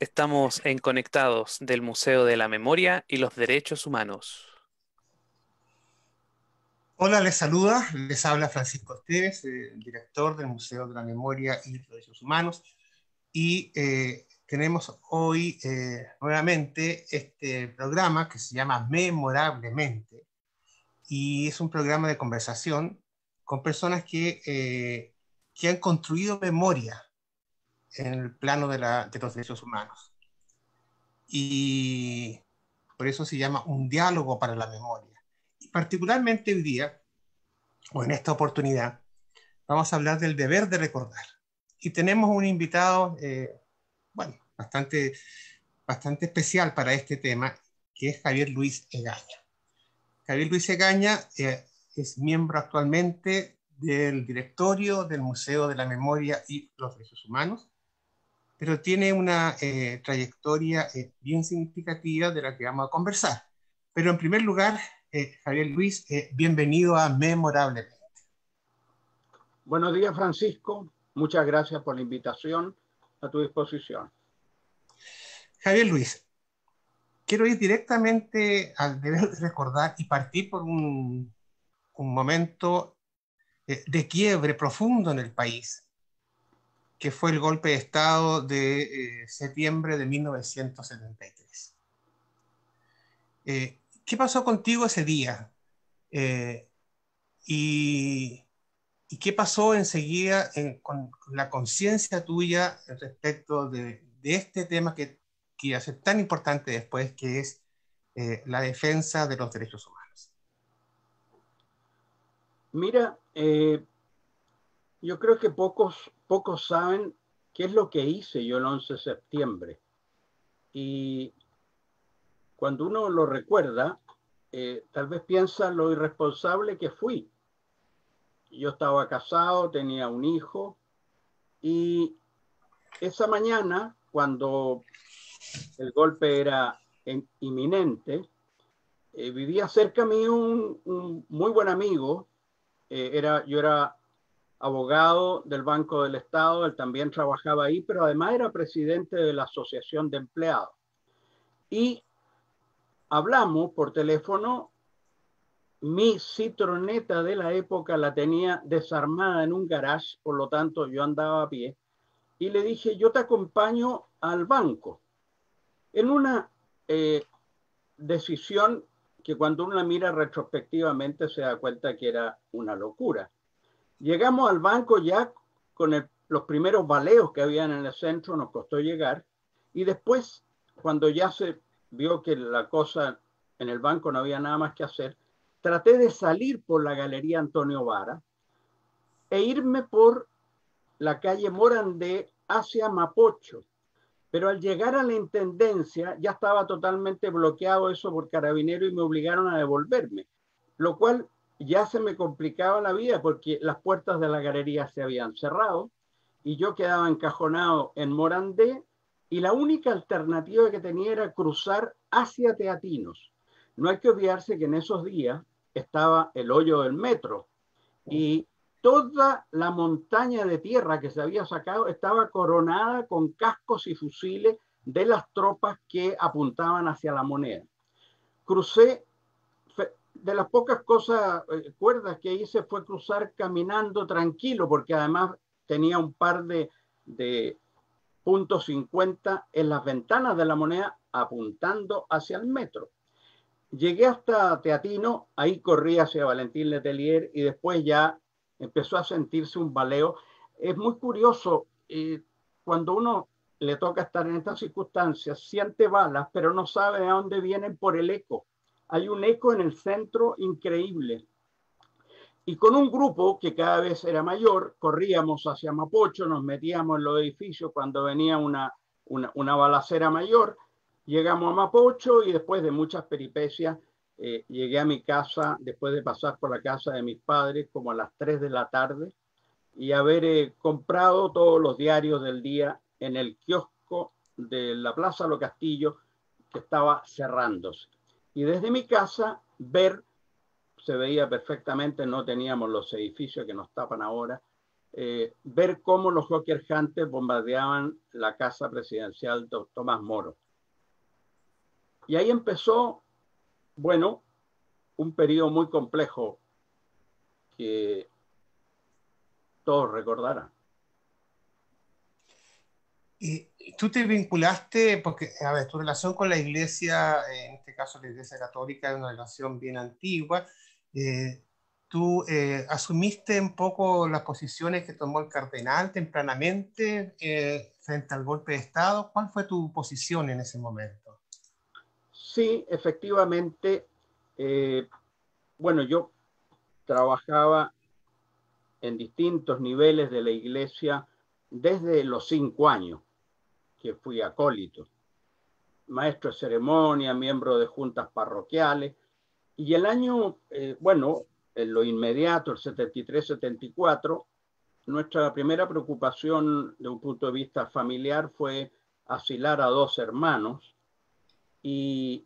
Estamos en Conectados del Museo de la Memoria y los Derechos Humanos. Hola, les habla Francisco Esteves, director del Museo de la Memoria y los Derechos Humanos, y tenemos hoy nuevamente este programa que se llama Memorablemente, y es un programa de conversación con personas que han construido memoria en el plano de los derechos humanos, y por eso se llama un diálogo para la memoria. Y particularmente hoy día, o en esta oportunidad, vamos a hablar del deber de recordar. Y tenemos un invitado, bueno, bastante especial para este tema, que es Javier Luis Egaña. Javier Luis Egaña es miembro actualmente del directorio del Museo de la Memoria y los Derechos Humanos, pero tiene una trayectoria bien significativa de la que vamos a conversar. Pero en primer lugar, Javier Luis, bienvenido a Memorable. Buenos días, Francisco. Muchas gracias por la invitación. A tu disposición. Javier Luis, quiero ir directamente al deber de recordar y partir por un momento de quiebre profundo en el país, que fue el golpe de Estado de septiembre de 1973. ¿Qué pasó contigo ese día? Eh, y, ¿Y qué pasó enseguida con la conciencia tuya respecto de este tema que iba a ser tan importante después, que es la defensa de los derechos humanos? Mira, yo creo que pocos saben qué es lo que hice yo el 11 de septiembre. Y cuando uno lo recuerda, tal vez piensa lo irresponsable que fui. Yo estaba casado, tenía un hijo, y esa mañana, cuando el golpe era inminente, vivía cerca mío un muy buen amigo. Yo era abogado del Banco del Estado, él también trabajaba ahí, pero además era presidente de la Asociación de Empleados. Y hablamos por teléfono. Mi citroneta de la época la tenía desarmada en un garage, por lo tanto yo andaba a pie, y le dije, yo te acompaño al banco. En una decisión que cuando uno la mira retrospectivamente se da cuenta que era una locura. Llegamos al banco ya con los primeros baleos que habían en el centro, nos costó llegar, y después, cuando ya se vio que la cosa en el banco no había nada más que hacer, traté de salir por la Galería Antonio Vara e irme por la calle Morandé hacia Mapocho. Pero al llegar a la intendencia ya estaba totalmente bloqueado eso por Carabineros y me obligaron a devolverme, lo cual ya se me complicaba la vida porque las puertas de la galería se habían cerrado y yo quedaba encajonado en Morandé, y la única alternativa que tenía era cruzar hacia Teatinos. No hay que olvidarse que en esos días estaba el hoyo del metro y toda la montaña de tierra que se había sacado estaba coronada con cascos y fusiles de las tropas que apuntaban hacia la Moneda. Crucé, de las pocas cosas, cuerdas que hice fue cruzar caminando tranquilo, porque además tenía un par de puntos 50 en las ventanas de la Moneda apuntando hacia el metro. Llegué hasta Teatino, ahí corrí hacia Valentín Letelier y después ya empezó a sentirse un baleo. Es muy curioso, cuando uno le toca estar en estas circunstancias, siente balas, pero no sabe de dónde vienen por el eco. Hay un eco en el centro increíble. Y con un grupo que cada vez era mayor, corríamos hacia Mapocho, nos metíamos en los edificios cuando venía una balacera mayor. Llegamos a Mapocho y después de muchas peripecias llegué a mi casa, después de pasar por la casa de mis padres como a las 3 de la tarde y haber comprado todos los diarios del día en el kiosco de la Plaza Lo Castillo, que estaba cerrándose. Y desde mi casa se veía perfectamente, no teníamos los edificios que nos tapan ahora, ver cómo los Hawker Hunters bombardeaban la casa presidencial de Tomás Moro. Y ahí empezó, bueno, un periodo muy complejo que todos recordarán. Y tú te vinculaste, porque, a ver, tu relación con la iglesia, en este caso la iglesia católica, es una relación bien antigua. Tú asumiste un poco las posiciones que tomó el cardenal tempranamente frente al golpe de Estado. ¿Cuál fue tu posición en ese momento? Sí, efectivamente, bueno, yo trabajaba en distintos niveles de la iglesia desde los 5 años que fui acólito, maestro de ceremonia, miembro de juntas parroquiales, y el año, bueno, en lo inmediato, el 73-74, nuestra primera preocupación de un punto de vista familiar fue asilar a 2 hermanos y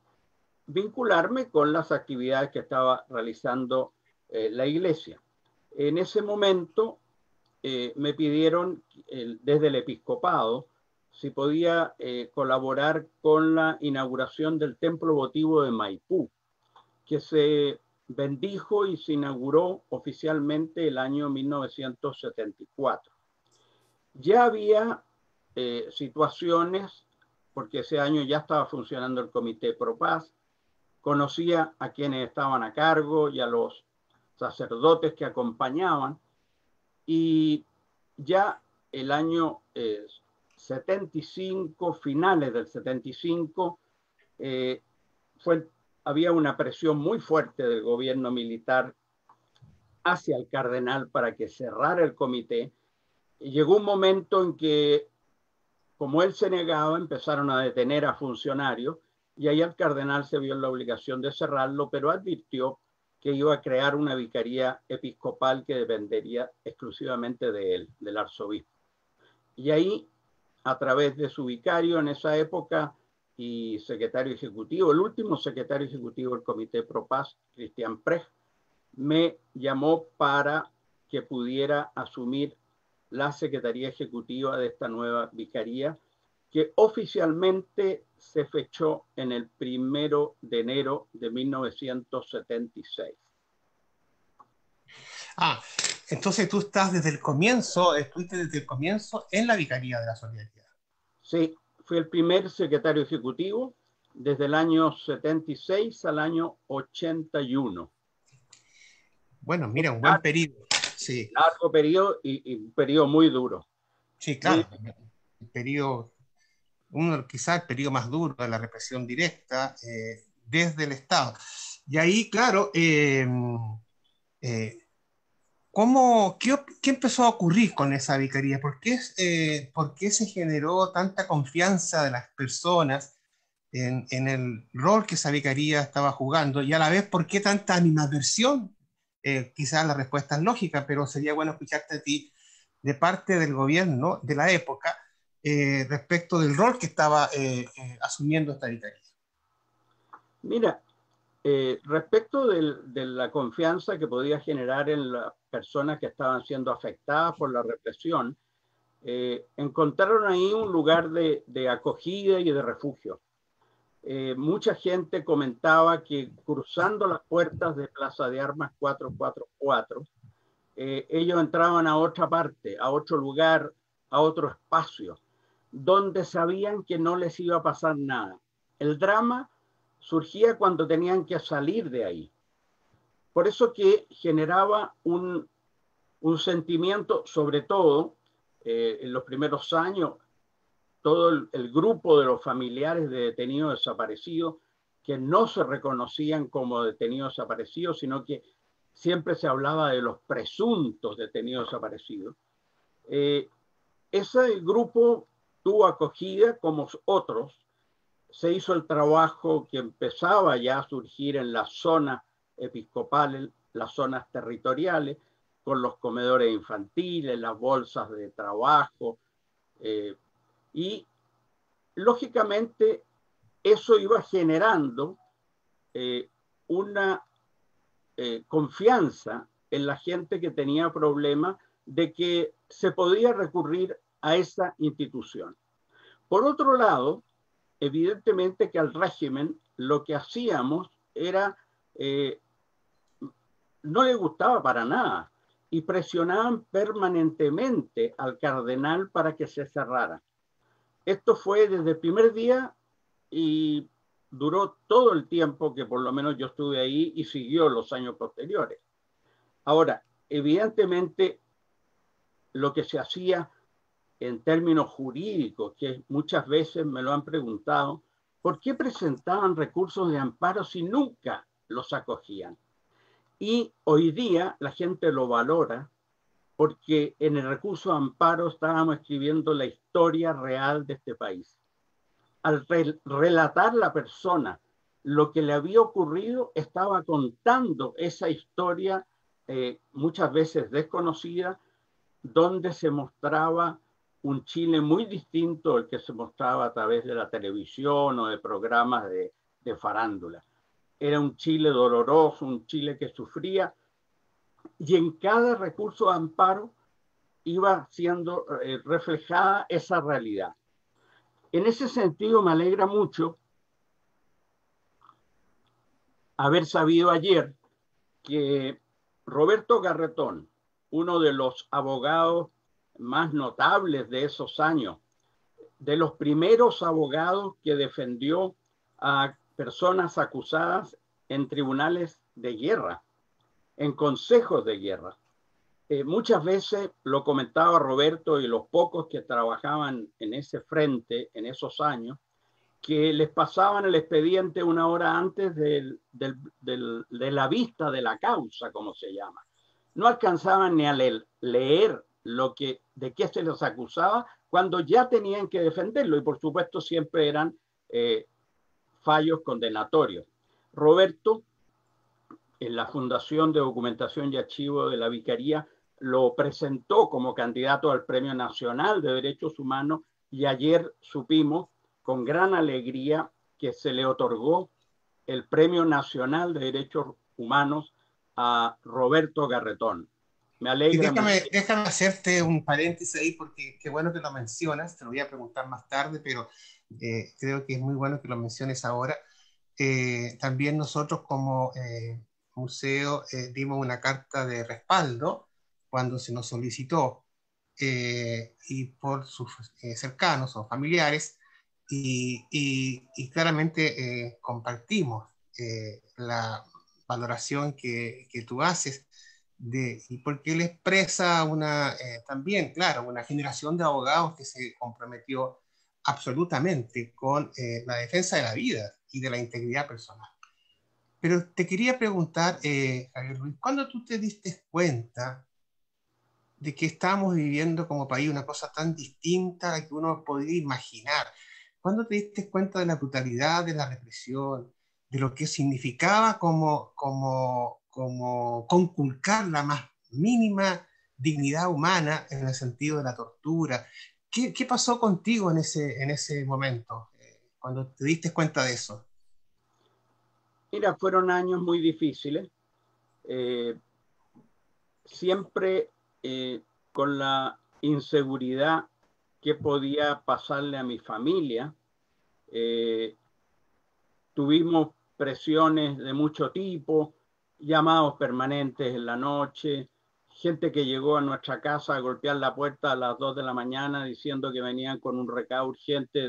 vincularme con las actividades que estaba realizando la iglesia. En ese momento me pidieron desde el episcopado si podía colaborar con la inauguración del templo votivo de Maipú, que se bendijo y se inauguró oficialmente el año 1974. Ya había situaciones, porque ese año ya estaba funcionando el Comité Pro Paz, conocía a quienes estaban a cargo y a los sacerdotes que acompañaban, y ya el año 75, finales del 75, había una presión muy fuerte del gobierno militar hacia el cardenal para que cerrara el comité. Y llegó un momento en que, como él se negaba, empezaron a detener a funcionarios y ahí el cardenal se vio en la obligación de cerrarlo, pero advirtió que iba a crear una vicaría episcopal que dependería exclusivamente de él, del arzobispo. Y ahí, a través de su vicario en esa época y secretario ejecutivo, el último secretario ejecutivo del Comité Pro Paz, Cristian Prech, me llamó para que pudiera asumir la secretaría ejecutiva de esta nueva vicaría, que oficialmente se fechó en el 1 de enero de 1976. Entonces tú estás desde el comienzo, estuviste desde el comienzo en la Vicaría de la Solidaridad. Sí, fui el primer secretario ejecutivo desde el año 76 al año 81. Bueno, mira, un buen periodo. Sí, Largo periodo y un periodo muy duro. sí, Muy, claro. El periodo, quizás el periodo más duro de la represión directa desde el Estado. Y ahí, claro, eh, ¿qué empezó a ocurrir con esa vicaría? ¿Por qué se generó tanta confianza de las personas en el rol que esa vicaría estaba jugando? Y a la vez, ¿por qué tanta animadversión? Quizás la respuesta es lógica, pero sería bueno escucharte a ti de parte del gobierno de la época respecto del rol que estaba asumiendo esta vicaría. Mira, respecto de la confianza que podía generar en las personas que estaban siendo afectadas por la represión, encontraron ahí un lugar de acogida y de refugio. Mucha gente comentaba que cruzando las puertas de Plaza de Armas 444, ellos entraban a otra parte, a otro lugar, a otro espacio, donde sabían que no les iba a pasar nada. El drama surgía cuando tenían que salir de ahí. Por eso que generaba un sentimiento, sobre todo en los primeros años, todo el grupo de los familiares de detenidos desaparecidos, que no se reconocían como detenidos desaparecidos, sino que siempre se hablaba de los presuntos detenidos desaparecidos. Ese grupo tuvo acogida como otros. Se hizo el trabajo que empezaba ya a surgir en las zonas episcopales, las zonas territoriales, con los comedores infantiles, las bolsas de trabajo, y lógicamente eso iba generando una confianza en la gente que tenía problemas de que se podía recurrir a esa institución. Por otro lado, evidentemente que al régimen lo que hacíamos era, no le gustaba para nada y presionaban permanentemente al cardenal para que se cerrara. Esto fue desde el primer día y duró todo el tiempo que por lo menos yo estuve ahí y siguió los años posteriores. Ahora, evidentemente, lo que se hacía en términos jurídicos, que muchas veces me lo han preguntado, ¿por qué presentaban recursos de amparo si nunca los acogían? Y hoy día la gente lo valora porque en el recurso de amparo estábamos escribiendo la historia real de este país. Al relatar la persona lo que le había ocurrido, estaba contando esa historia muchas veces desconocida, donde se mostraba un Chile muy distinto al que se mostraba a través de la televisión o de programas de farándula. Era un Chile doloroso, un Chile que sufría, y en cada recurso de amparo iba siendo reflejada esa realidad. En ese sentido, me alegra mucho haber sabido ayer que Roberto Garretón, uno de los abogados más notables de esos años, de los primeros abogados que defendió a personas acusadas en tribunales de guerra, en consejos de guerra. Muchas veces lo comentaba Roberto y los pocos que trabajaban en ese frente en esos años, que les pasaban el expediente una hora antes de la vista de la causa, como se llama. No alcanzaban ni a leer de qué se les acusaba cuando ya tenían que defenderlo, y por supuesto siempre eran fallos condenatorios. Roberto, en la Fundación de Documentación y Archivo de la Vicaría, lo presentó como candidato al Premio Nacional de Derechos Humanos, y ayer supimos con gran alegría que se le otorgó el Premio Nacional de Derechos Humanos a Roberto Garretón. Me alegra. Y déjame hacerte un paréntesis ahí, porque qué bueno que lo mencionas, te lo voy a preguntar más tarde, pero creo que es muy bueno que lo menciones ahora. También nosotros como museo dimos una carta de respaldo cuando se nos solicitó, y por sus cercanos o familiares, y claramente compartimos la valoración que tú haces, y porque él expresa también, claro, una generación de abogados que se comprometió absolutamente con la defensa de la vida y de la integridad personal. Pero te quería preguntar, Javier Luis, ¿cuándo tú te diste cuenta de que estábamos viviendo como país una cosa tan distinta a la que uno podría imaginar? ¿Cuándo te diste cuenta de la brutalidad de la represión, de lo que significaba como conculcar la más mínima dignidad humana en el sentido de la tortura? ¿Qué pasó contigo en ese momento, cuando te diste cuenta de eso? Mira, fueron años muy difíciles, siempre con la inseguridad que podía pasarle a mi familia. Tuvimos presiones de mucho tipo, llamados permanentes en la noche, gente que llegó a nuestra casa a golpear la puerta a las 2 de la mañana diciendo que venían con un recado urgente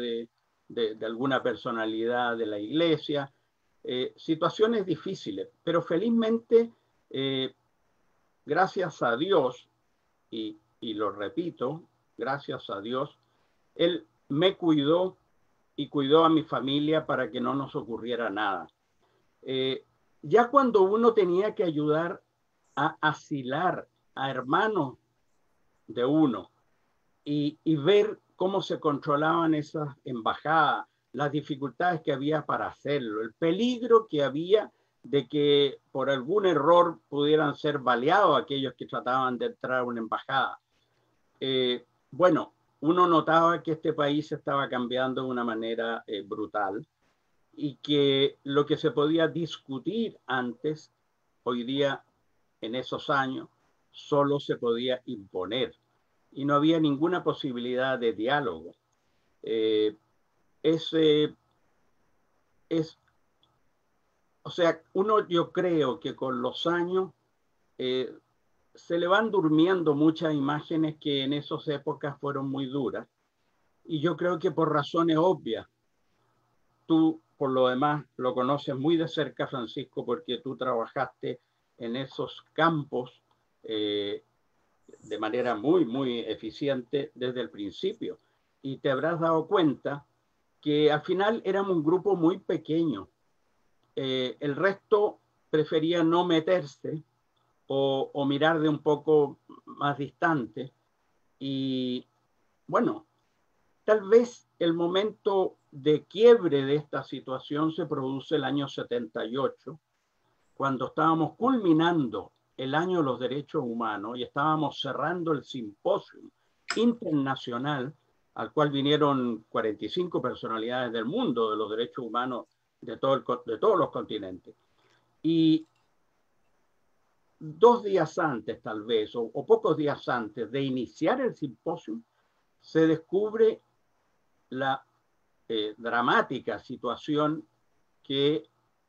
de alguna personalidad de la iglesia. Situaciones difíciles, pero felizmente, gracias a Dios, y lo repito, gracias a Dios, Él me cuidó y cuidó a mi familia para que no nos ocurriera nada. Ya cuando uno tenía que ayudar a asilar a hermanos de uno y ver cómo se controlaban esas embajadas, las dificultades que había para hacerlo, el peligro que había de que por algún error pudieran ser baleados aquellos que trataban de entrar a una embajada. Bueno, uno notaba que este país estaba cambiando de una manera brutal, y que lo que se podía discutir antes, hoy día, en esos años, solo se podía imponer. y no había ninguna posibilidad de diálogo. O sea, yo creo que con los años se le van durmiendo muchas imágenes que en esas épocas fueron muy duras, y yo creo que por razones obvias. Tú, por lo demás, lo conoces muy de cerca, Francisco, porque tú trabajaste en esos campos de manera muy, muy eficiente desde el principio. Y te habrás dado cuenta que al final éramos un grupo muy pequeño. El resto prefería no meterse o mirar de un poco más distante. Y bueno, tal vez el momento de quiebre de esta situación se produce el año 78, cuando estábamos culminando el año de los derechos humanos y estábamos cerrando el simposio internacional al cual vinieron 45 personalidades del mundo de los derechos humanos de todos los continentes. Y 2 días antes, tal vez, o pocos días antes de iniciar el simposio, se descubre la dramática situación que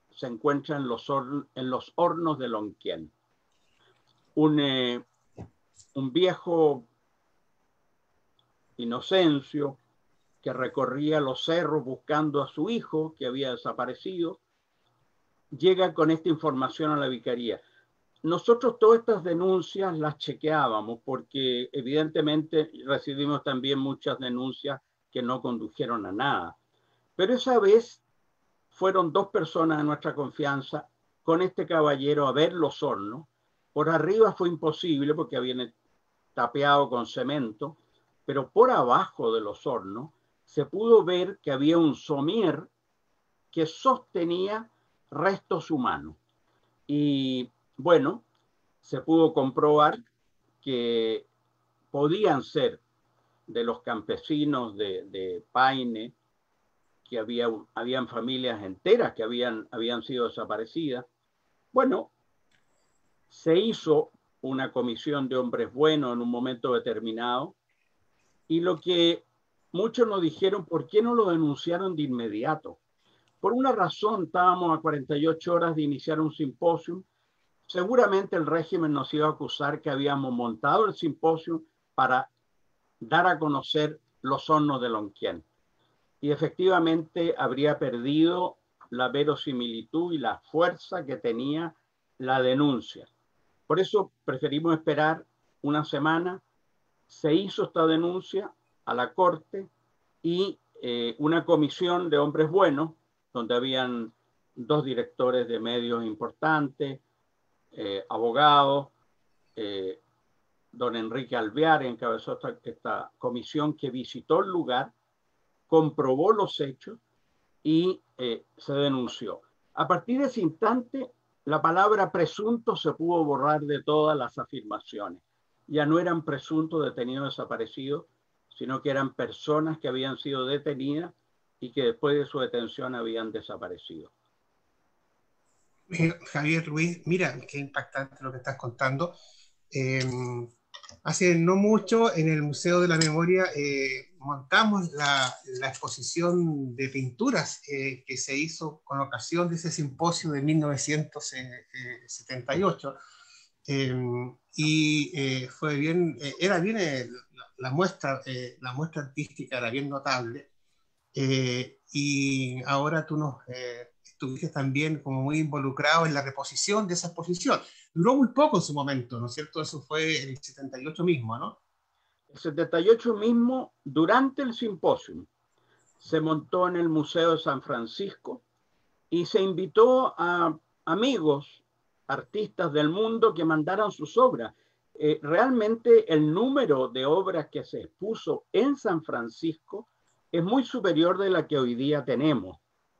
se encuentra en los hornos de Lonquén. Un viejo Inocencio que recorría los cerros buscando a su hijo que había desaparecido, llega con esta información a la vicaría. Nosotros todas estas denuncias las chequeábamos porque evidentemente recibimos también muchas denuncias que no condujeron a nada. Pero esa vez fueron 2 personas de nuestra confianza con este caballero a ver los hornos. Por arriba fue imposible porque habían tapeado con cemento, pero por abajo de los hornos se pudo ver que había un somier que sostenía restos humanos. Y bueno, se pudo comprobar que podían ser de los campesinos de Paine, que habían familias enteras que habían sido desaparecidas. Bueno, se hizo una comisión de hombres buenos en un momento determinado, y lo que muchos nos dijeron, ¿por qué no lo denunciaron de inmediato? Por una razón, estábamos a 48 horas de iniciar un simposio. Seguramente el régimen nos iba a acusar que habíamos montado el simposio para dar a conocer los hornos de Lonquén. Y efectivamente habría perdido la verosimilitud y la fuerza que tenía la denuncia. Por eso preferimos esperar una semana. Se hizo esta denuncia a la Corte y una comisión de hombres buenos, donde habían 2 directores de medios importantes, abogados, don Enrique Alvear encabezó esta comisión que visitó el lugar, comprobó los hechos y se denunció. A partir de ese instante, la palabra presunto se pudo borrar de todas las afirmaciones. Ya no eran presuntos detenidos desaparecidos, sino que eran personas que habían sido detenidas y que después de su detención habían desaparecido. Javier Ruiz, mira, qué impactante lo que estás contando. Hace no mucho en el Museo de la Memoria montamos la exposición de pinturas que se hizo con ocasión de ese simposio de 1978. Fue bien, era bien la muestra artística era bien notable. Y ahora tú estuviste también como muy involucrado en la reposición de esa exposición. Duró muy poco en su momento, ¿no es cierto? Eso fue el 78 mismo, ¿no? El 78 mismo, durante el simposio, se montó en el Museo de San Francisco y se invitó a amigos, artistas del mundo que mandaran sus obras. Realmente el número de obras que se expuso en San Francisco es muy superior de la que hoy día tenemos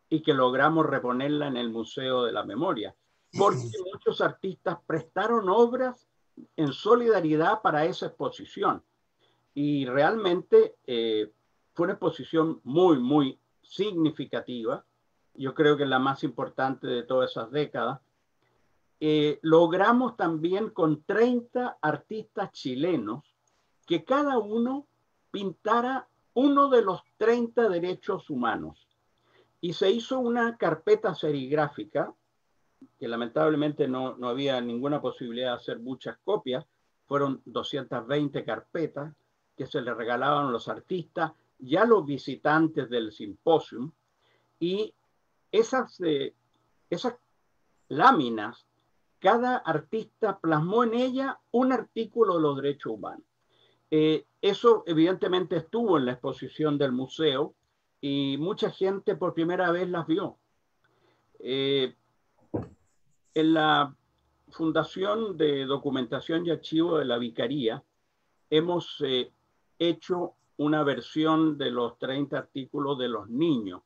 y que logramos reponerla en el Museo de la Memoria, porque muchos artistas prestaron obras en solidaridad para esa exposición. Y realmente fue una exposición muy, muy significativa. Yo creo que es la más importante de todas esas décadas. Logramos también con 30 artistas chilenos que cada uno pintara uno de los 30 derechos humanos. Y se hizo una carpeta serigráfica, que lamentablemente no había ninguna posibilidad de hacer muchas copias. Fueron 220 carpetas que se le regalaban a los artistas y a los visitantes del simposio. Y esas láminas, cada artista plasmó en ella un artículo de los derechos humanos. Eso evidentemente estuvo en la exposición del museo y mucha gente por primera vez las vio. En la Fundación de Documentación y Archivo de la Vicaría hemos hecho una versión de los 30 artículos de los niños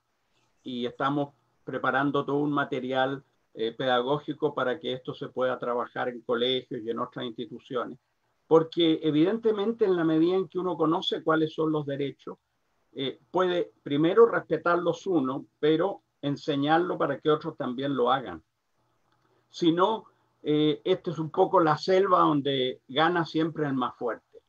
y estamos preparando todo un material pedagógico para que esto se pueda trabajar en colegios y en otras instituciones. Porque evidentemente en la medida en que uno conoce cuáles son los derechos, puede primero respetarlos uno, pero enseñarlo para que otros también lo hagan. Si no, esto es un poco la selva donde gana siempre el más fuerte.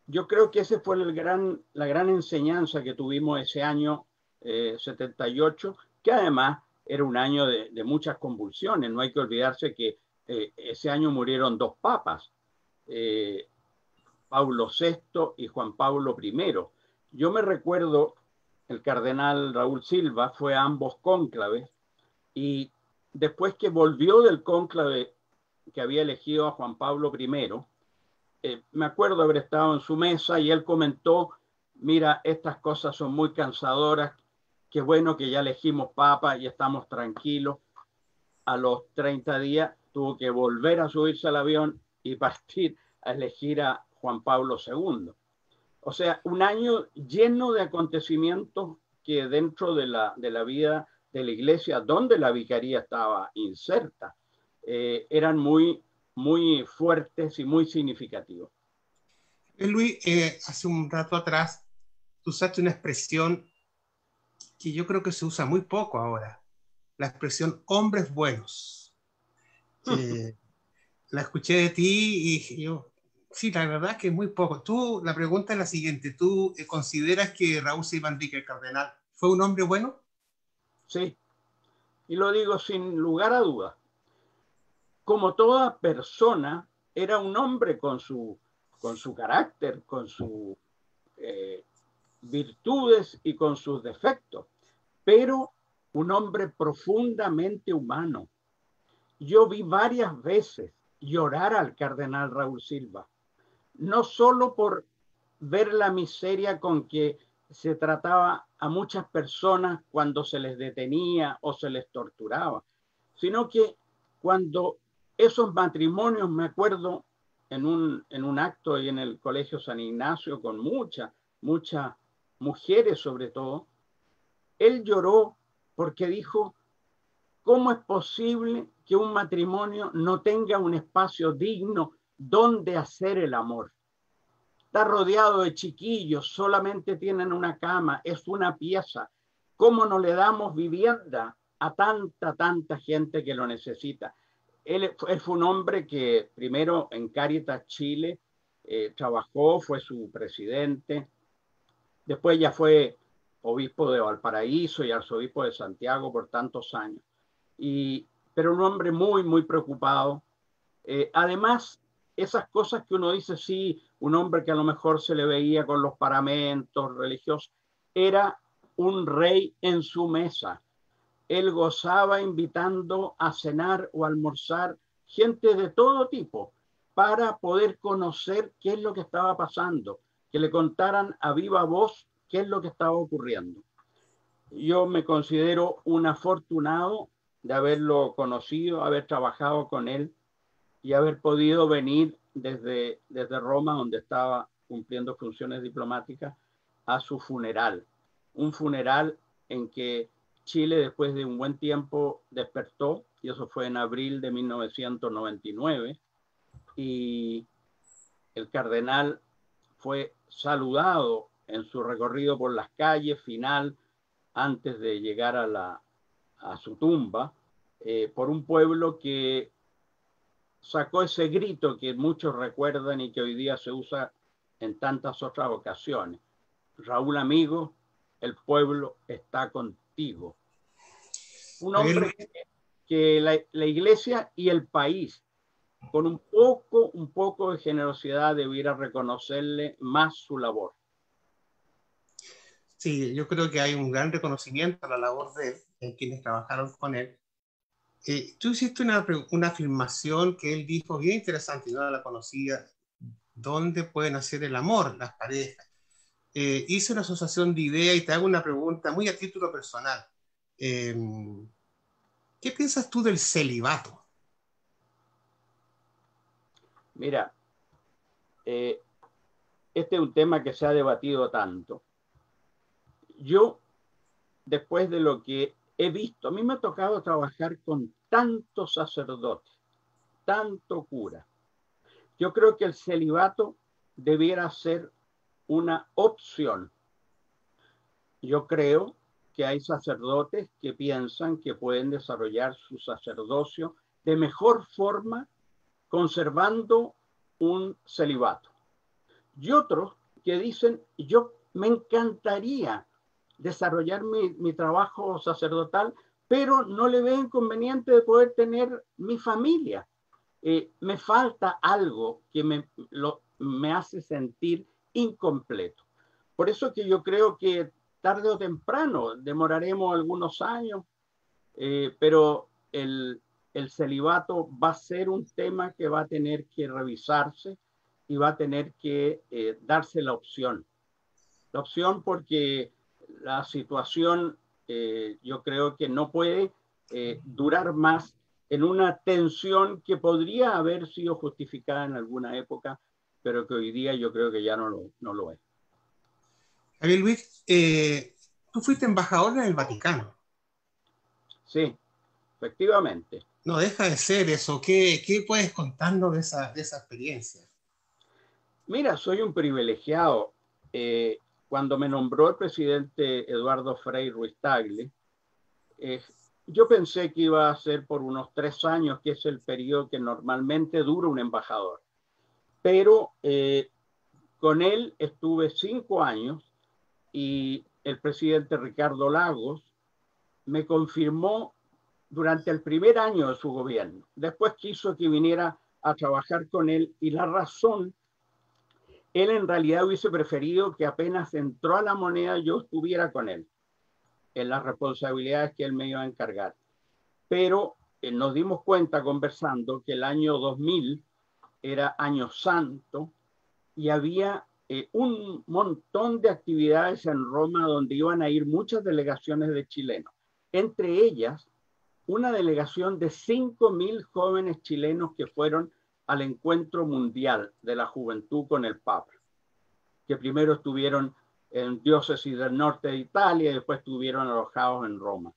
Yo creo que esa fue la gran enseñanza que tuvimos ese año 78, que además era un año de muchas convulsiones. No hay que olvidarse que ese año murieron dos papas, Pablo VI y Juan Pablo I. Yo me recuerdo, el cardenal Raúl Silva fue a ambos cónclaves y después que volvió del cónclave que había elegido a Juan Pablo I, me acuerdo haber estado en su mesa y él comentó, mira, estas cosas son muy cansadoras, qué bueno que ya elegimos papa y estamos tranquilos. A los 30 días tuvo que volver a subirse al avión y partir a elegir a Juan Pablo II. O sea, un año lleno de acontecimientos que dentro de la vida de la iglesia, donde la vicaría estaba inserta, eran muy fuertes y muy significativos. Luis, hace un rato atrás, tú usaste una expresión que yo creo que se usa muy poco ahora, la expresión hombres buenos. La escuché de ti y yo, sí, la verdad es que es muy poco. La pregunta es la siguiente, ¿tú consideras que Raúl Silva Enrique, el cardenal, fue un hombre bueno? Sí, y lo digo sin lugar a dudas. Como toda persona, era un hombre con su carácter, con sus virtudes y con sus defectos, pero un hombre profundamente humano. Yo vi varias veces llorar al cardenal Raúl Silva, no solo por ver la miseria con que se trataba a muchas personas cuando se les detenía o se les torturaba, sino que cuando esos matrimonios, me acuerdo en un acto y en el Colegio San Ignacio con muchas mujeres sobre todo, él lloró porque dijo, ¿cómo es posible que un matrimonio no tenga un espacio digno donde hacer el amor? Está rodeado de chiquillos, solamente tienen una cama, es una pieza. ¿Cómo no le damos vivienda a tanta gente que lo necesita? Él fue un hombre que primero en Cáritas Chile trabajó, fue su presidente, después ya fue obispo de Valparaíso y arzobispo de Santiago por tantos años. Pero un hombre muy preocupado. Además, esas cosas que uno dice, sí, un hombre que a lo mejor se le veía con los paramentos religiosos, era un rey en su mesa. Él gozaba invitando a cenar o almorzar gente de todo tipo para poder conocer qué es lo que estaba pasando, que le contaran a viva voz qué es lo que estaba ocurriendo. Yo me considero un afortunado de haberlo conocido, haber trabajado con él y haber podido venir desde Roma, donde estaba cumpliendo funciones diplomáticas, a su funeral. Un funeral en que Chile, después de un buen tiempo, despertó, y eso fue en abril de 1999, y el cardenal fue saludado en su recorrido por las calles final, antes de llegar a su tumba, por un pueblo que sacó ese grito que muchos recuerdan y que hoy día se usa en tantas otras ocasiones. Raúl, amigo, el pueblo está contigo. Un hombre que la iglesia y el país, con un poco de generosidad, debiera reconocerle más su labor. Sí, yo creo que hay un gran reconocimiento a la labor de él, en quienes trabajaron con él. Tú hiciste una afirmación que él dijo bien interesante, yo no la conocía. ¿Dónde pueden hacer el amor las parejas? Hice una asociación de ideas y te hago una pregunta muy a título personal. Eh, ¿Qué piensas tú del celibato? Mira, este es un tema que se ha debatido tanto. Yo, después de lo que he visto, a mí me ha tocado trabajar con tantos sacerdotes, tanto cura. Yo creo que el celibato debiera ser una opción. Yo creo que hay sacerdotes que piensan que pueden desarrollar su sacerdocio de mejor forma conservando un celibato. Y otros que dicen, yo me encantaría desarrollar mi trabajo sacerdotal, pero no le veo inconveniente de poder tener mi familia. Me falta algo que me hace sentir incompleto. Por eso que yo creo que tarde o temprano, demoraremos algunos años, pero el celibato va a ser un tema que va a tener que revisarse y va a tener que darse la opción. La opción porque la situación yo creo que no puede durar más en una tensión que podría haber sido justificada en alguna época, pero que hoy día yo creo que ya no lo es. Javier Luis, tú fuiste embajador en el Vaticano. Sí, efectivamente. No deja de ser eso. ¿Qué puedes contarnos de esa experiencia? Mira, soy un privilegiado. Cuando me nombró el presidente Eduardo Frei Ruiz-Tagle, yo pensé que iba a ser por unos 3 años, que es el periodo que normalmente dura un embajador. Pero con él estuve 5 años y el presidente Ricardo Lagos me confirmó durante el primer año de su gobierno. Después quiso que viniera a trabajar con él y la razón, él en realidad hubiese preferido que apenas entró a la moneda yo estuviera con él en las responsabilidades que él me iba a encargar. Pero nos dimos cuenta conversando que el año 2000 era año santo y había un montón de actividades en Roma donde iban a ir muchas delegaciones de chilenos. Entre ellas, una delegación de 5.000 jóvenes chilenos que fueron al encuentro mundial de la juventud con el Papa, que primero estuvieron en diócesis del norte de Italia y después estuvieron alojados en Roma.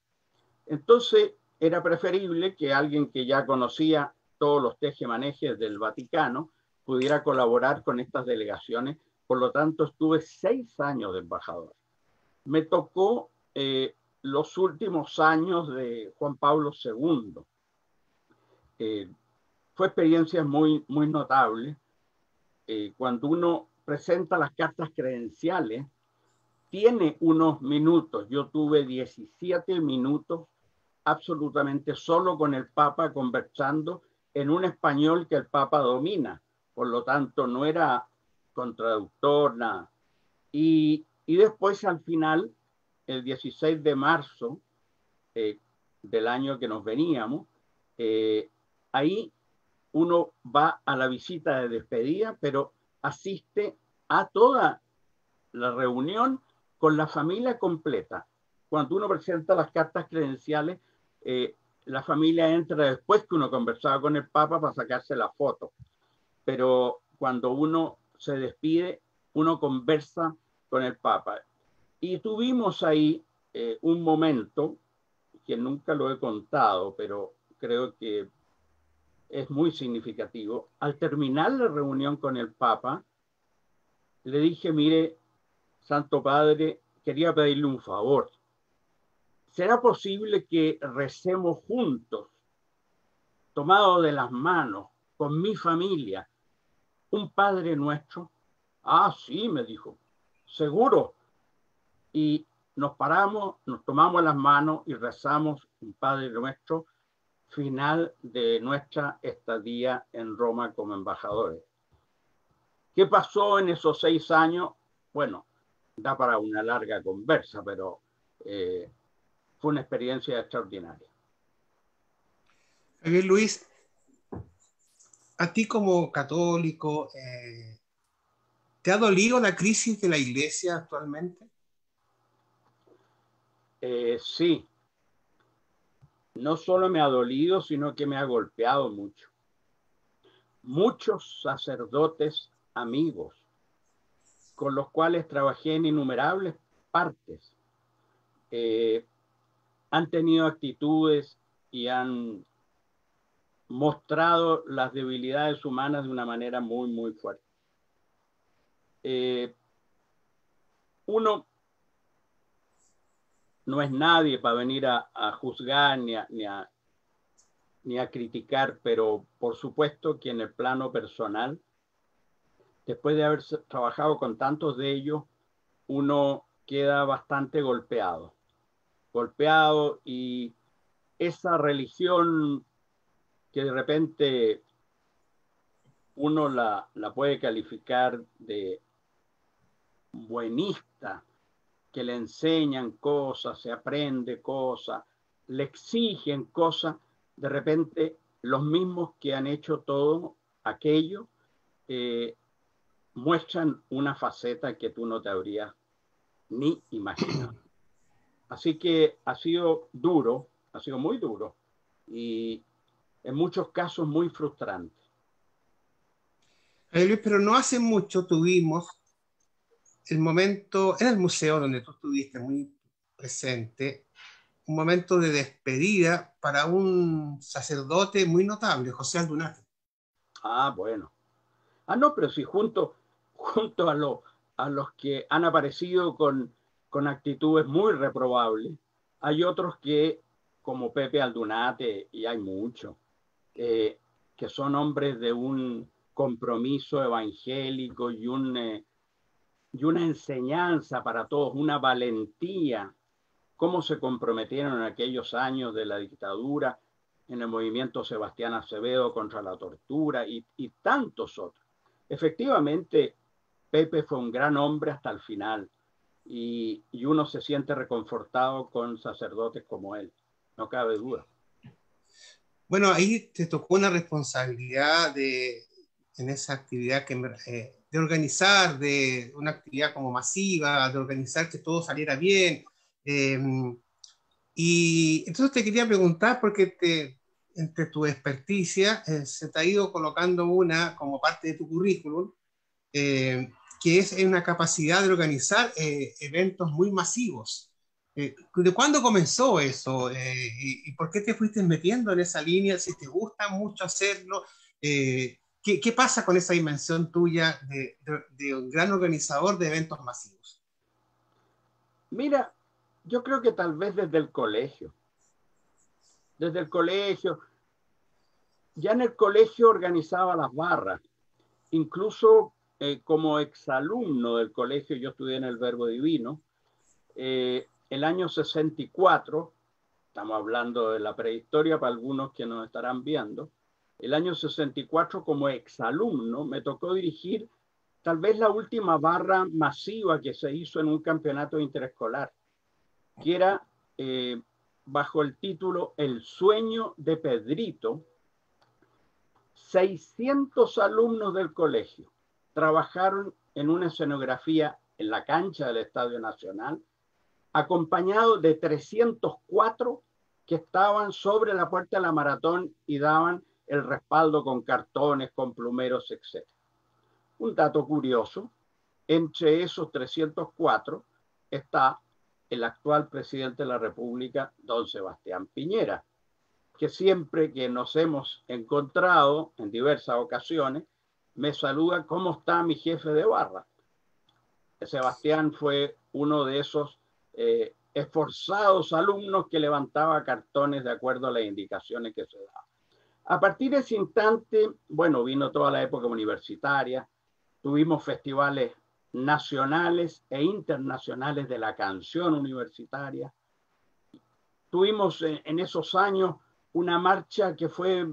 Entonces, era preferible que alguien que ya conocía todos los tejemanejes del Vaticano pudiera colaborar con estas delegaciones. Por lo tanto, estuve 6 años de embajador. Me tocó los últimos años de Juan Pablo II. Fue experiencia muy, muy notable. Cuando uno presenta las cartas credenciales, tiene unos minutos. Yo tuve 17 minutos absolutamente solo con el Papa conversando en un español que el Papa domina. Por lo tanto, no era con traductor, nada. Y después, al final, el 16 de marzo del año que nos veníamos, ahí uno va a la visita de despedida, pero asiste a toda la reunión con la familia completa. Cuando uno presenta las cartas credenciales, la familia entra después que uno conversaba con el Papa para sacarse la foto. Pero cuando uno se despide, uno conversa con el Papa. Y tuvimos ahí un momento que nunca lo he contado, pero creo que es muy significativo. Al terminar la reunión con el Papa, le dije, mire, Santo Padre, quería pedirle un favor. ¿Será posible que recemos juntos, tomados de las manos, con mi familia, un Padre Nuestro? Ah, sí, me dijo, seguro. Y nos paramos, nos tomamos las manos y rezamos un Padre Nuestro final de nuestra estadía en Roma como embajadores. ¿Qué pasó en esos 6 años? Bueno, da para una larga conversa, pero fue una experiencia extraordinaria. Javier Luis, a ti como católico, ¿te ha dolido la crisis de la iglesia actualmente? Sí, no solo me ha dolido, sino que me ha golpeado mucho. Muchos sacerdotes amigos con los cuales trabajé en innumerables partes han tenido actitudes y han mostrado las debilidades humanas de una manera muy, muy fuerte. Uno no es nadie para venir a juzgar ni a criticar, pero por supuesto que en el plano personal, después de haber trabajado con tantos de ellos, uno queda bastante golpeado y esa religión que de repente uno la puede calificar de buenista, que le enseñan cosas, se aprende cosas, le exigen cosas, de repente los mismos que han hecho todo aquello muestran una faceta que tú no te habrías ni imaginado. Así que ha sido duro, ha sido muy duro y en muchos casos muy frustrante. Luis, pero no hace mucho tuvimos el momento en el museo donde tú estuviste muy presente, un momento de despedida para un sacerdote muy notable, José Aldunate. Ah, bueno. Ah, no, pero si junto a los que han aparecido con actitudes muy reprobables, hay otros que, como Pepe Aldunate, y hay muchos, que son hombres de un compromiso evangélico y una enseñanza para todos, una valentía, cómo se comprometieron en aquellos años de la dictadura, en el movimiento Sebastián Acevedo contra la tortura y tantos otros. Efectivamente, Pepe fue un gran hombre hasta el final y uno se siente reconfortado con sacerdotes como él, no cabe duda. Bueno, ahí te tocó una responsabilidad en esa actividad de organizar, de una actividad como masiva, de organizar que todo saliera bien. Eh, y entonces te quería preguntar, porque entre tu experticia se te ha ido colocando una como parte de tu currículum, que es una capacidad de organizar eventos muy masivos. ¿De cuándo comenzó eso? Y por qué te fuiste metiendo en esa línea? Si te gusta mucho hacerlo, ¿qué pasa con esa dimensión tuya de un gran organizador de eventos masivos? Mira, yo creo que tal vez desde el colegio, ya en el colegio organizaba las barras, incluso como exalumno del colegio, yo estudié en el Verbo Divino, el año 64, estamos hablando de la prehistoria para algunos que nos estarán viendo, el año 64 como exalumno me tocó dirigir tal vez la última barra masiva que se hizo en un campeonato interescolar, que era bajo el título El sueño de Pedrito. 600 alumnos del colegio trabajaron en una escenografía en la cancha del Estadio Nacional, acompañados de 304 que estaban sobre la puerta de la maratón y daban el respaldo con cartones, con plumeros, etc. Un dato curioso, entre esos 304 está el actual presidente de la República, don Sebastián Piñera, que siempre que nos hemos encontrado en diversas ocasiones, me saluda: ¿cómo está mi jefe de barra? Sebastián fue uno de esos esforzados alumnos que levantaba cartones de acuerdo a las indicaciones que se daban. A partir de ese instante, bueno, vino toda la época universitaria, tuvimos festivales nacionales e internacionales de la canción universitaria. Tuvimos en esos años una marcha que fue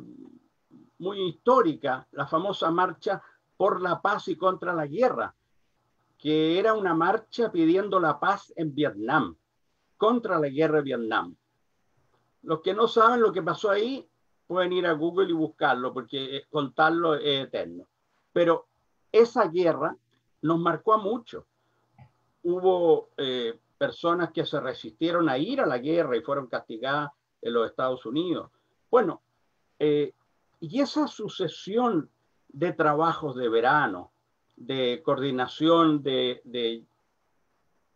muy histórica, la famosa marcha por la paz y contra la guerra, que era una marcha pidiendo la paz en Vietnam, contra la guerra de Vietnam. Los que no saben lo que pasó ahí pueden ir a Google y buscarlo, porque contarlo es eterno. Pero esa guerra nos marcó a muchos. Hubo personas que se resistieron a ir a la guerra y fueron castigadas en los Estados Unidos. Bueno, y esa sucesión de trabajos de verano, de coordinación de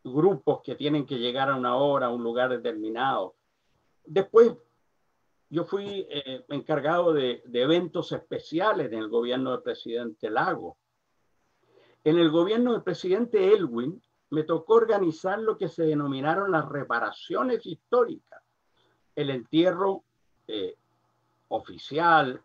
grupos que tienen que llegar a una hora, a un lugar determinado. Después yo fui encargado de eventos especiales en el gobierno del presidente Lago. En el gobierno del presidente Elwin me tocó organizar lo que se denominaron las reparaciones históricas. El entierro oficial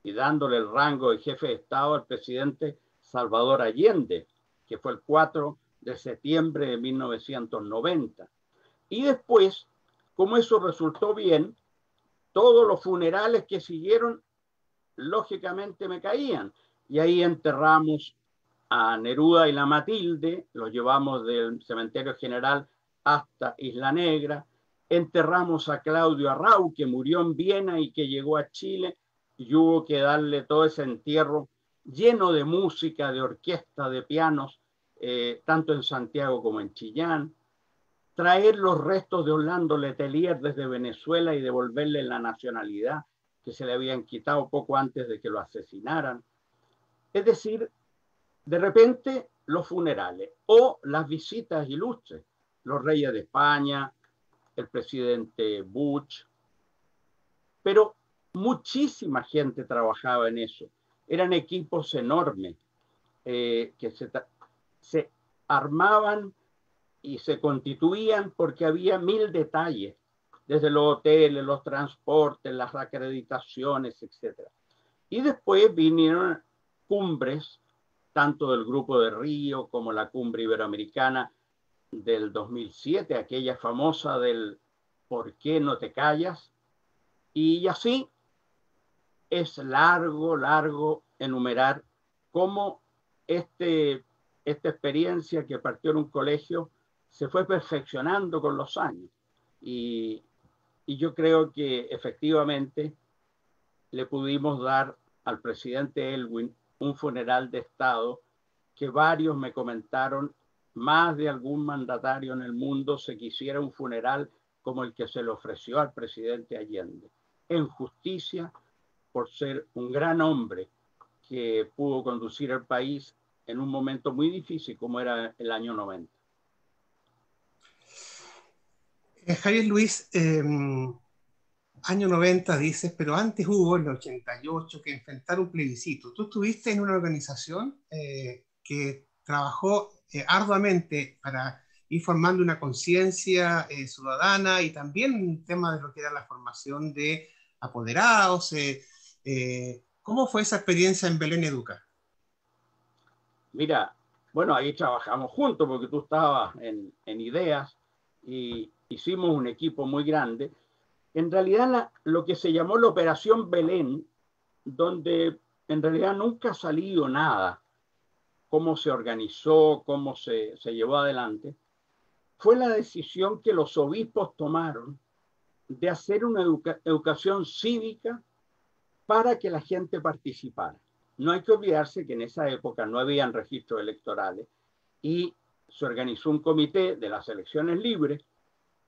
y dándole el rango de jefe de Estado al presidente Salvador Allende, que fue el 4 de septiembre de 1990. Y después, como eso resultó bien, todos los funerales que siguieron, lógicamente me caían. Y ahí enterramos a Neruda y la Matilde, los llevamos del cementerio general hasta Isla Negra. Enterramos a Claudio Arrau, que murió en Viena y que llegó a Chile, y hubo que darle todo ese entierro lleno de música, de orquesta, de pianos, tanto en Santiago como en Chillán. Traer los restos de Orlando Letelier desde Venezuela y devolverle la nacionalidad que se le habían quitado poco antes de que lo asesinaran. Es decir, de repente los funerales o las visitas ilustres, los reyes de España, el presidente Bush, pero muchísima gente trabajaba en eso. Eran equipos enormes que se armaban y se constituían porque había 1000 detalles, desde los hoteles, los transportes, las acreditaciones, etc. Y después vinieron cumbres, tanto del Grupo de Río como la Cumbre Iberoamericana del 2007, aquella famosa del ¿por qué no te callas? Y así es largo enumerar cómo esta experiencia que partió en un colegio se fue perfeccionando con los años. Y yo creo que efectivamente le pudimos dar al presidente Elwin un funeral de Estado que varios me comentaron, más de algún mandatario en el mundo se quisiera un funeral como el que se le ofreció al presidente Allende, en justicia por ser un gran hombre que pudo conducir el país en un momento muy difícil como era el año 90. Javier Luis, año 90 dices, pero antes hubo en el 88 que enfrentar un plebiscito. Tú estuviste en una organización que trabajó arduamente para ir formando una conciencia ciudadana y también un tema de lo que era la formación de apoderados. ¿Cómo fue esa experiencia en Belén Educa? Mira, bueno, ahí trabajamos juntos porque tú estabas en ideas y hicimos un equipo muy grande. En realidad, lo que se llamó la Operación Belén, donde en realidad nunca ha salido nada, cómo se organizó, cómo se llevó adelante, fue la decisión que los obispos tomaron de hacer una educación cívica para que la gente participara. No hay que olvidarse que en esa época no habían registros electorales y se organizó un comité de las elecciones libres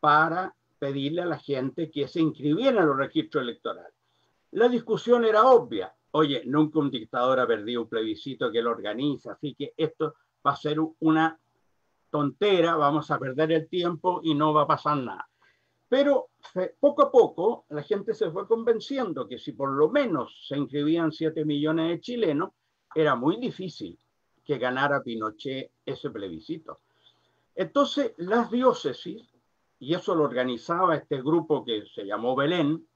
para pedirle a la gente que se inscribiera en los registros electorales. La discusión era obvia. Oye, nunca un dictador ha perdido un plebiscito que lo organiza, así que esto va a ser una tontera, vamos a perder el tiempo y no va a pasar nada. Pero poco a poco la gente se fue convenciendo que si por lo menos se inscribían 7 millones de chilenos, era muy difícil que ganara Pinochet ese plebiscito. Entonces las diócesis, y eso lo organizaba este grupo que se llamó Belén,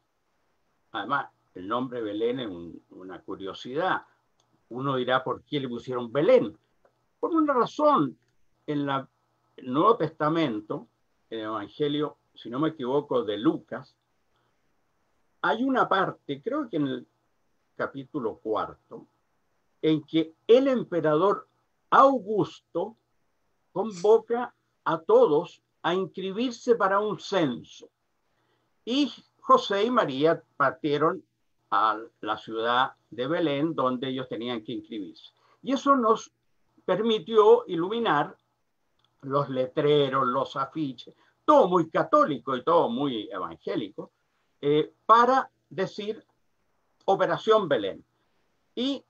además el nombre Belén es una curiosidad, Uno dirá, ¿por qué le pusieron Belén? Por una razón. En el Nuevo Testamento, en el Evangelio, si no me equivoco, de Lucas, hay una parte, creo que en el capítulo 4, en que el emperador Augusto convoca a todos a inscribirse para un censo. Y José y María partieron a la ciudad de Belén, donde ellos tenían que inscribirse. Y eso nos permitió iluminar los letreros, los afiches, todo muy católico y todo muy evangélico, para decir Operación Belén. Y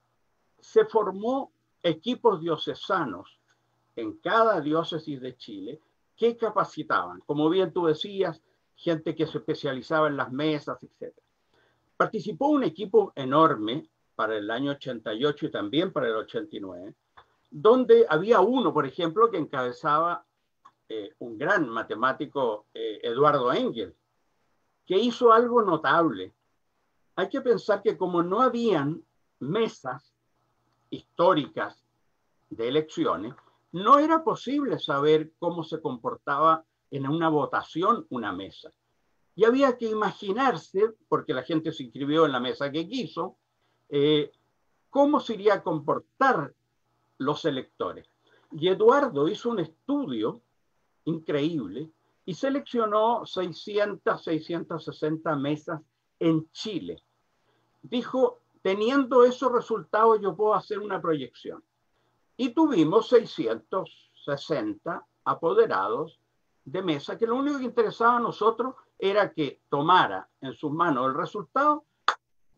se formó equipos diocesanos en cada diócesis de Chile que capacitaban, como bien tú decías, gente que se especializaba en las mesas, etc. Participó un equipo enorme para el año 88 y también para el 89, donde había uno, por ejemplo, que encabezaba un gran matemático, Eduardo Engel, que hizo algo notable. Hay que pensar que como no habían mesas históricas de elecciones, no era posible saber cómo se comportaba en una votación una mesa. Y había que imaginarse, porque la gente se inscribió en la mesa que quiso, cómo se iría a comportar los electores. Y Eduardo hizo un estudio increíble y seleccionó 660 mesas en Chile. Dijo, teniendo esos resultados yo puedo hacer una proyección. Y tuvimos 660 apoderados de mesa, que lo único que interesaba a nosotros era que tomara en sus manos el resultado,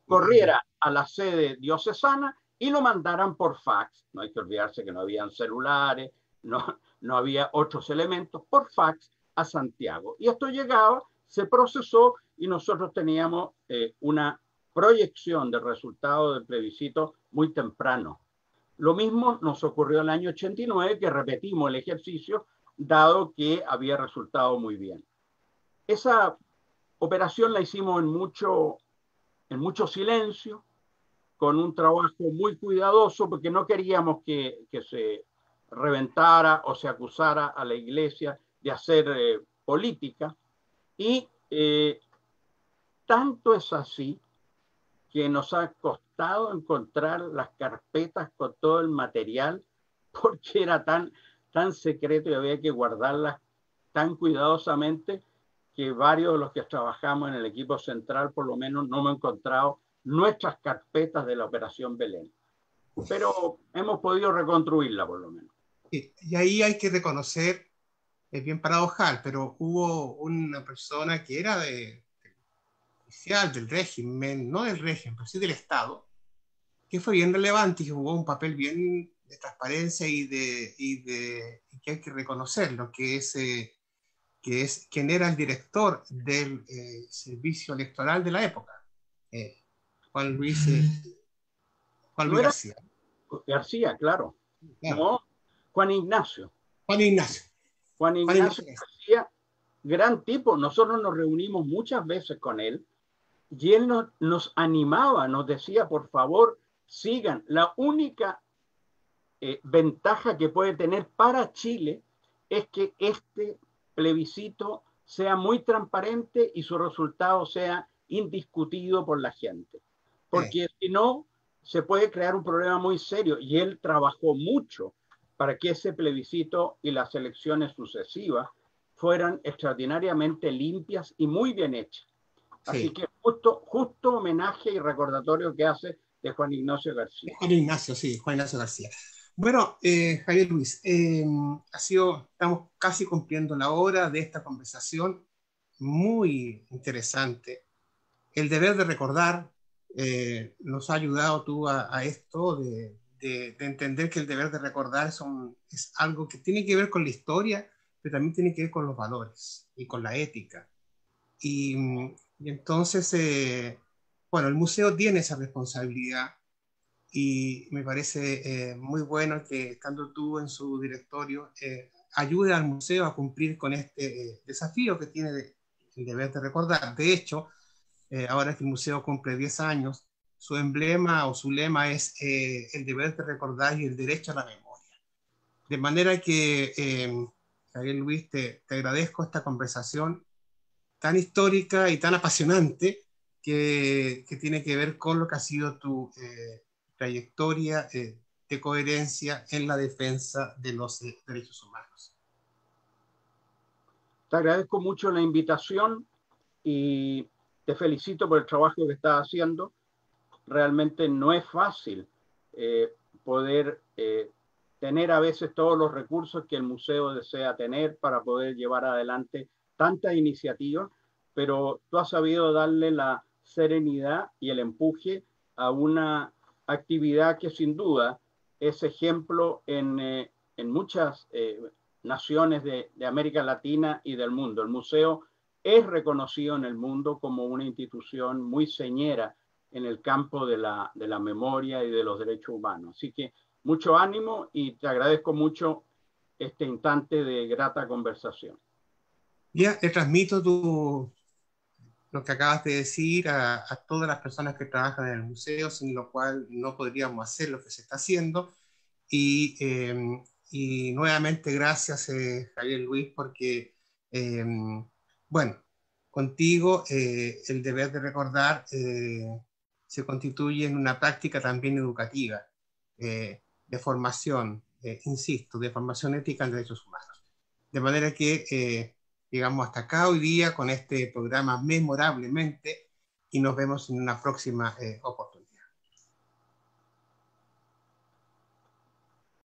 corriera a la sede diocesana y lo mandaran por fax. No hay que olvidarse que no habían celulares, no había otros elementos, por fax a Santiago. Y esto llegaba, se procesó y nosotros teníamos una proyección del resultado del plebiscito muy temprano. Lo mismo nos ocurrió en el año 89, que repetimos el ejercicio, dado que había resultado muy bien. Esa operación la hicimos en mucho silencio, con un trabajo muy cuidadoso, porque no queríamos que se reventara o se acusara a la iglesia de hacer política. Y tanto es así que nos ha costado encontrar las carpetas con todo el material, porque era tan secreto y había que guardarlas tan cuidadosamente, que varios de los que trabajamos en el equipo central, por lo menos, no hemos encontrado nuestras carpetas de la Operación Belén. Pero hemos podido reconstruirla, por lo menos. Y ahí hay que reconocer, es bien paradojal, pero hubo una persona que era oficial del régimen, no del régimen, pero sí del Estado, que fue bien relevante y que jugó un papel bien de transparencia y que hay que reconocerlo, que es quien era el director del servicio electoral de la época, Juan Luis, Juan No Luis era García. García, claro. Claro. No, Juan Ignacio. Juan Ignacio. Juan Ignacio García, gran tipo. Nosotros nos reunimos muchas veces con él y él nos animaba, nos decía, por favor, sigan. La única ventaja que puede tener para Chile es que este plebiscito sea muy transparente y su resultado sea indiscutido por la gente. Porque si no, se puede crear un problema muy serio. Y él trabajó mucho para que ese plebiscito y las elecciones sucesivas fueran extraordinariamente limpias y muy bien hechas. Así que justo homenaje y recordatorio que hace de Juan Ignacio García. Juan Ignacio, sí, Juan Ignacio García. Bueno, Javier Luis, estamos casi cumpliendo la hora de esta conversación muy interesante. El deber de recordar nos ha ayudado tú a esto de entender que el deber de recordar es algo que tiene que ver con la historia, pero también tiene que ver con los valores y con la ética. Y entonces, bueno, el museo tiene esa responsabilidad y me parece muy bueno que, estando tú en su directorio, ayude al museo a cumplir con este desafío que tiene el deber de recordar. De hecho, ahora que el museo cumple 10 años, su emblema o su lema es el deber de recordar y el derecho a la memoria. De manera que, Javier Luis, te agradezco esta conversación tan histórica y tan apasionante que tiene que ver con lo que ha sido tu trayectoria de coherencia en la defensa de los derechos humanos. Te agradezco mucho la invitación y te felicito por el trabajo que estás haciendo. Realmente no es fácil poder tener a veces todos los recursos que el museo desea tener para poder llevar adelante tantas iniciativas, pero tú has sabido darle la serenidad y el empuje a una actividad que sin duda es ejemplo en muchas naciones de América Latina y del mundo. El museo es reconocido en el mundo como una institución muy señera en el campo de la memoria y de los derechos humanos. Así que mucho ánimo y te agradezco mucho este instante de grata conversación. Ya, le transmito lo que acabas de decir a todas las personas que trabajan en el museo, sin lo cual no podríamos hacer lo que se está haciendo. Y nuevamente gracias, Javier Luis, porque, bueno, contigo el deber de recordar se constituye en una práctica también educativa, de formación, insisto, de formación ética en derechos humanos. De manera que llegamos hasta acá hoy día con este programa memorablemente y nos vemos en una próxima oportunidad.